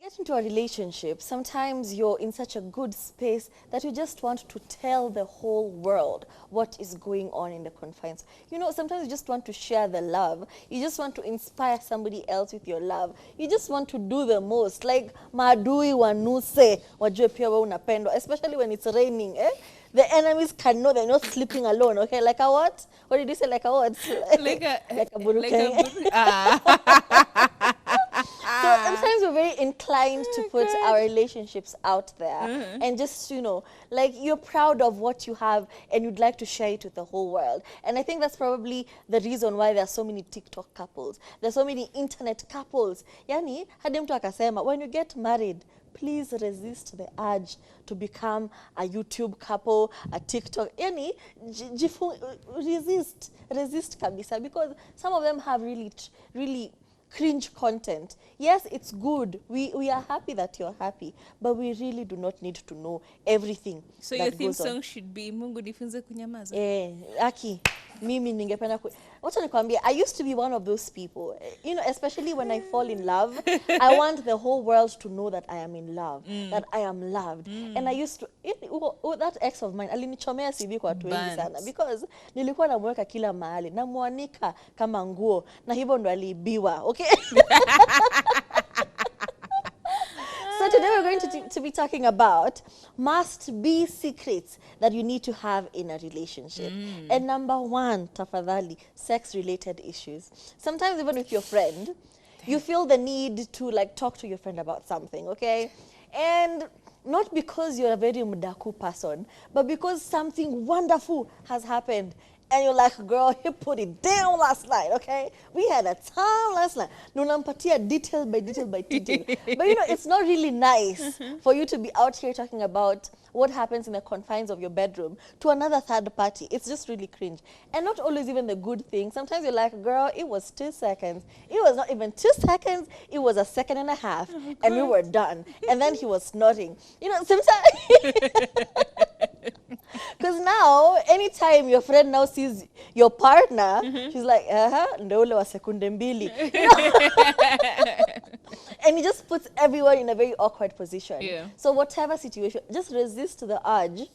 get into a relationship, sometimes you're in such a good space that you just want to tell the whole world what is going on in the confines. You know, sometimes you just want to share the love. You just want to inspire somebody else with your love. You just want to do the most. Like, maadui wanuse, wajue pia wewe unapendwa, especially when it's raining, eh? The enemies can know they're not sleeping alone, okay? Like a what? What did you say? Like a what? Like a burukenge. So sometimes we're very inclined to put our relationships out there and just, you know, like you're proud of what you have and you'd like to share it with the whole world. And I think that's probably the reason why there are so many TikTok couples. There's so many internet couples. Yani, hadi mtu akasema, when you get married, please resist the urge to become a YouTube couple, a TikTok. Yani, resist kabisa, because some of them have really cringe content. Yes, it's good. We are happy that you're happy, but we really do not need to know everything. So your theme song should be Mungu nifunze kunyamaza. Aki, mimi ningependa wacha nikwambie, I used to be one of those people. You know, especially when I fall in love, I want the whole world to know that I am in love, that I am loved. And I used to, that ex of mine, alinichomea CV kwa watu wengi sana, because nilikuwa namweka kila mahali, namuanika kama nguo, na hivyo ndo aliibiwa, okay? So today we're going to be talking about must-be secrets that you need to have in a relationship. And number one, tafadhali, sex-related issues. Sometimes even with your friend, you feel the need to like talk to your friend about something, okay? And not because you're a very mudaku person, but because something wonderful has happened. And you're like, girl, he put it down last night, okay? We had a time last night. Nunampatia detail by detail by detail. But you know, it's not really nice for you to be out here talking about what happens in the confines of your bedroom to another third party. It's just really cringe. And not always even the good thing. Sometimes you're like, girl, it was 2 seconds. It was not even 2 seconds. It was 1.5 seconds. And we were done. And then he was snorting. You know, sometimes... Because now, anytime your friend now sees your partner, she's like, ndo ule wa sekunde mbili. And he just puts everyone in a very awkward position. Yeah. So whatever situation, just resist the urge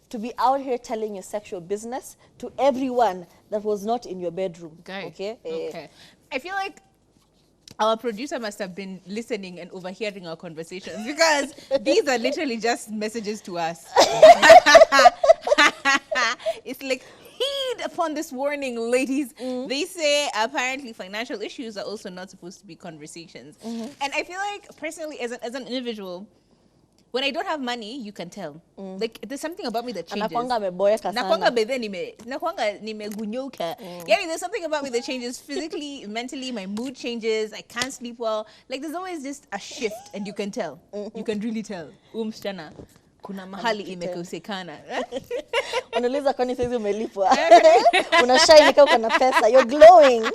to be out here telling your sexual business to everyone that was not in your bedroom. Okay? Okay. I feel like our producer must have been listening and overhearing our conversations, because these are literally just messages to us. It's like, heed upon this warning, ladies. They say apparently financial issues are also not supposed to be conversations. And I feel like personally, as an individual, when I don't have money, you can tell. Like, there's something about me that changes. Anakwanga ameboeka sana. Nakwanga nimegunyoka. Yeah, there's something about me that changes physically, mentally. My mood changes. I can't sleep well. Like, there's always just a shift, and you can tell. You can really tell. Msichana, kuna mahali imekosekana. Unauliza kwani saizi umelipwa. Unashine kama una pesa. You're glowing.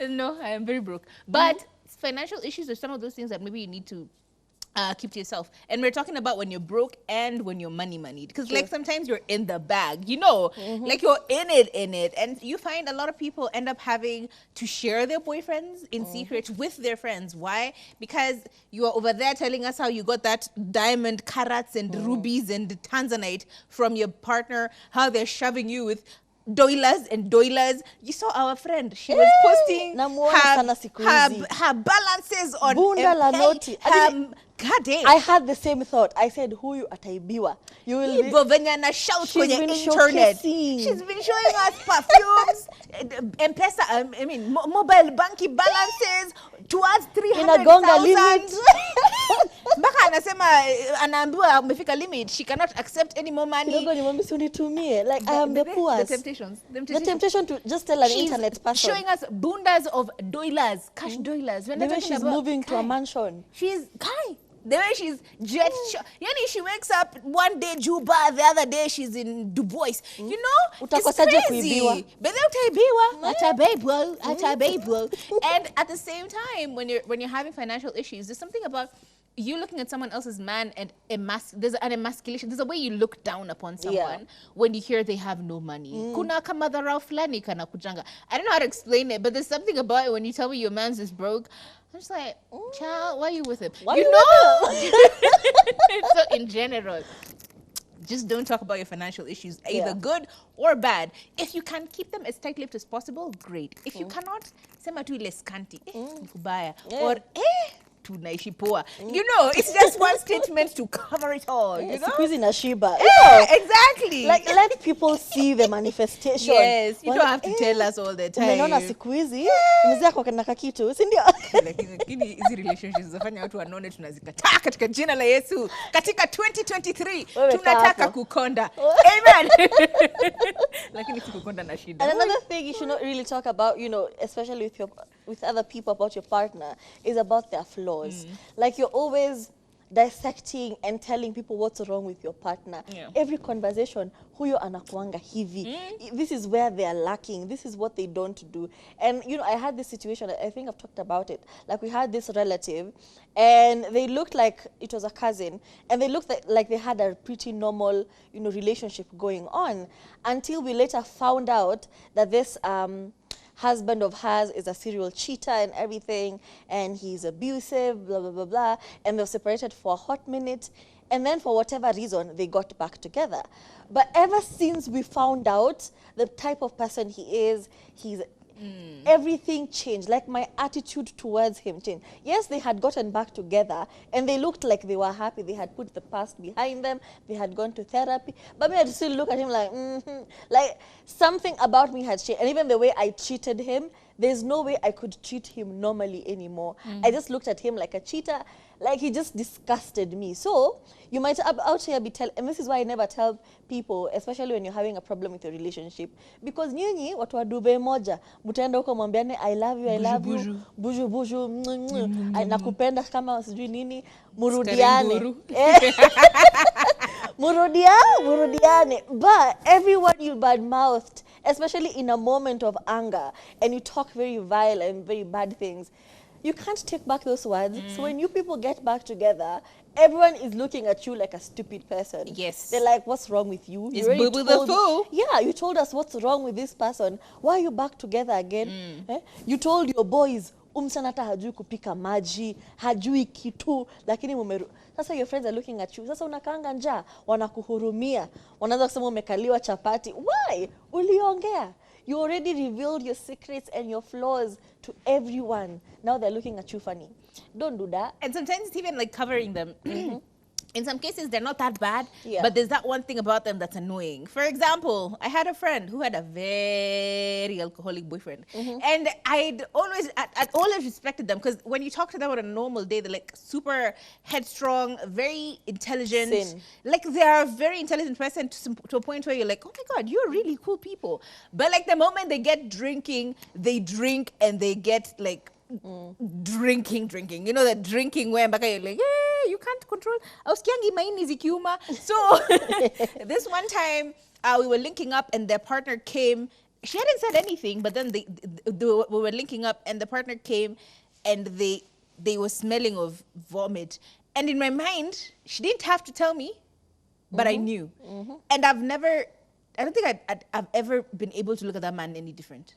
No, I am very broke. But financial issues are some of those things that maybe you need to keep to yourself. And we're talking about when you're broke and when you're moneyed. Because like sometimes you're in the bag, you know, like you're in it. And you find a lot of people end up having to share their boyfriends in secret with their friends. Why? Because you are over there telling us how you got that diamond, carats and rubies and tanzanite from your partner, how they're shoving you with doilers and doilers. You saw our friend. She was posting her balances on Bunda la noti. God damn. I had the same thought. I said, huyu ataibiwa. You will be... She's been internet. She's been showing us perfumes, M-Pesa, mobile banking balances towards 300,000. Mpaka anasema anaambiwa amefika limit. She cannot accept any more money. Like, I am the poorest. The temptation to just tell an internet person. Showing us bundas of doilers, cash doilers. The way she's moving to a mansion. She's the way she's jet yani she wakes up one day Juba, the other day she's in Du Bois. You know, utakosaje kuibiwa. But utaibiwa, atabebwa. And at the same time, when you're having financial issues, there's something about you looking at someone else's man and there's an emasculation. There's a way you look down upon someone when you hear they have no money. Kuna kama dharau fulani kana kujanga. I don't know how to explain it, but there's something about it when you tell me your man's is broke. I'm just like, child, why are you with him? Why you know? So in general, just don't talk about your financial issues, either good or bad. If you can keep them as tight-lipped as possible, great. If you cannot, sema tu ile skanti, nikubaya, or tunaishi poa. You know, it's just one statement to cover it all. You know, squeezing a shiba. Yeah, exactly. Like let people see the manifestation. Yes, you don't have to tell us all the time. Umeona siku hizi mzee ako na kakitu, si ndio? Lakini hizi relationships zafanya watu wanaone tunazikataa katika jina la Yesu. Katika 2023 tunataka kukonda. Amen. Lakini si kukonda na shida. And another thing you should not really talk about, you know, especially with other people about your partner, is about their flaws. Like you're always dissecting and telling people what's wrong with your partner. Every conversation, huyo anakuanga hivi. This is where they are lacking. This is what they don't do. And you know, I had this situation, I think I've talked about it. Like we had this relative and they looked like it was a cousin and they looked like they had a pretty normal, you know, relationship going on until we later found out that this husband of hers is a serial cheater and everything, and he's abusive, blah, blah, blah, blah, and they were separated for a hot minute, and then for whatever reason, they got back together. But ever since we found out the type of person he is, everything changed. Like my attitude towards him changed. Yes, they had gotten back together and they looked like they were happy. They had put the past behind them. They had gone to therapy. But me, I'd still look at him like, like something about me had changed. And even the way I treated him, there's no way I could treat him normally anymore. I just looked at him like a cheater. Like he just disgusted me. So you might out here be and this is why I never tell people, especially when you're having a problem with your relationship, because nyinyi watu wa dube moja mtaenda huko mwambiane I love you, I love you, buju buju, nakupenda kama sijui nini, murudiane. Murudiane. But everyone you bad-mouthed, especially in a moment of anger, and you talk very vile and very bad things, you can't take back those words. So when you people get back together, everyone is looking at you like a stupid person. Yes. They're like, what's wrong with you? It's Boo-Boo the Fool. Yeah, you told us what's wrong with this person. Why are you back together again? You told your boys, umsana hata hajui kupika maji, hajui kitu, lakini mumeru. Sasa your friends are looking at you. Sasa unakaanga njaa, wanakuhurumia. Wanaanza kusema umekaliwa chapati. Why? Uliongea. You already revealed your secrets and your flaws to everyone. Now they're looking at you funny. Don't do that. And sometimes it's even like covering them. In some cases, they're not that bad, but there's that one thing about them that's annoying. For example, I had a friend who had a very alcoholic boyfriend. And I'd always respected them because when you talk to them on a normal day, they're like super headstrong, very intelligent. Sin. Like they are a very intelligent person to a point where you're like, oh my God, you're really cool people. But like the moment they get drinking, they drink and they get like, drinking. You know that drinking where you're like, yeah, you can't control. Auskiangi maini zikiuma. So this one time we were linking up and their partner came. She hadn't said anything, but then we were linking up and the partner came and they were smelling of vomit. And in my mind, she didn't have to tell me, but I knew. And I don't think I've ever been able to look at that man any different.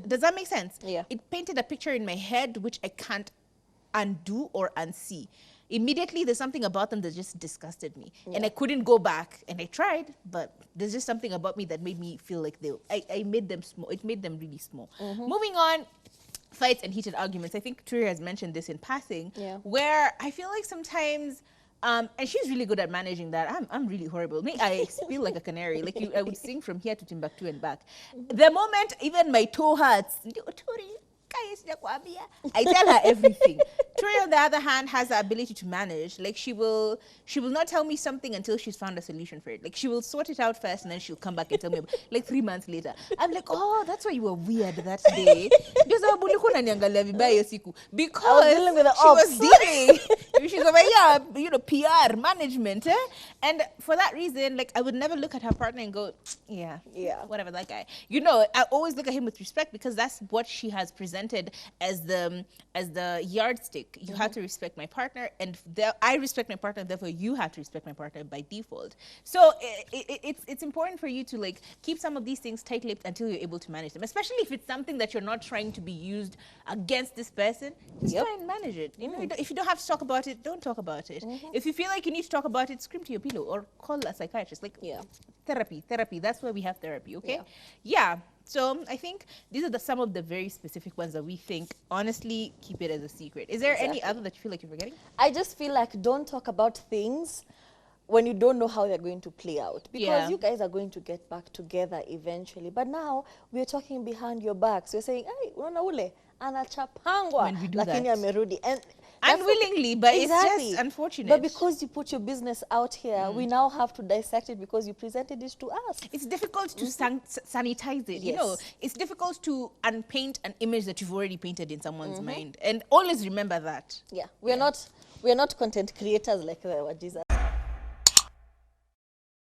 Does that make sense? Yeah. It painted a picture in my head which I can't undo or unsee. Immediately, there's something about them that just disgusted me. And I couldn't go back. And I tried, but there's just something about me that made me feel like I made them small. It made them really small. Moving on, fights and heated arguments. I think Turi has mentioned this in passing, where I feel like sometimes... and she's really good at managing that. I'm really horrible. I feel like a canary. Like I would sing from here to Timbuktu and back. The moment even my toe hurts, I tell her everything. Tori, on the other hand, has the ability to manage. Like she will not tell me something until she's found a solution for it. Like she will sort it out first and then she'll come back and tell me like 3 months later. I'm like, oh, that's why you were weird that day. Because I was dealing. She's over here, you know, PR, management. And for that reason, like I would never look at her partner and go, yeah, whatever, that guy. You know, I always look at him with respect because that's what she has presented as the yardstick basic. You have to respect my partner, and I respect my partner, therefore you have to respect my partner by default. So it's important for you to like keep some of these things tight-lipped until you're able to manage them, especially if it's something that you're not trying to be used against this person. Just try and manage it. You know, if you don't have to talk about it, don't talk about it. If you feel like you need to talk about it, scream to your pillow or call a psychiatrist. Like therapy. That's where we have therapy. Okay. Yeah. So I think these are some of the very specific ones that we think, honestly, keep it as a secret. Is there any other that you feel like you're forgetting? I just feel like don't talk about things when you don't know how they're going to play out. Because you guys are going to get back together eventually. But now we're talking behind your backs. We're saying, hey, unaona ule, anachapangwa, When we do lakini that. amerudi. And Unwillingly, but it's just unfortunate. But because you put your business out here, we now have to dissect it because you presented it to us. It's difficult to sanitize it. You know, it's difficult to unpaint an image that you've already painted in someone's mind. And always remember that. Yeah, we're not content creators like the Jesus.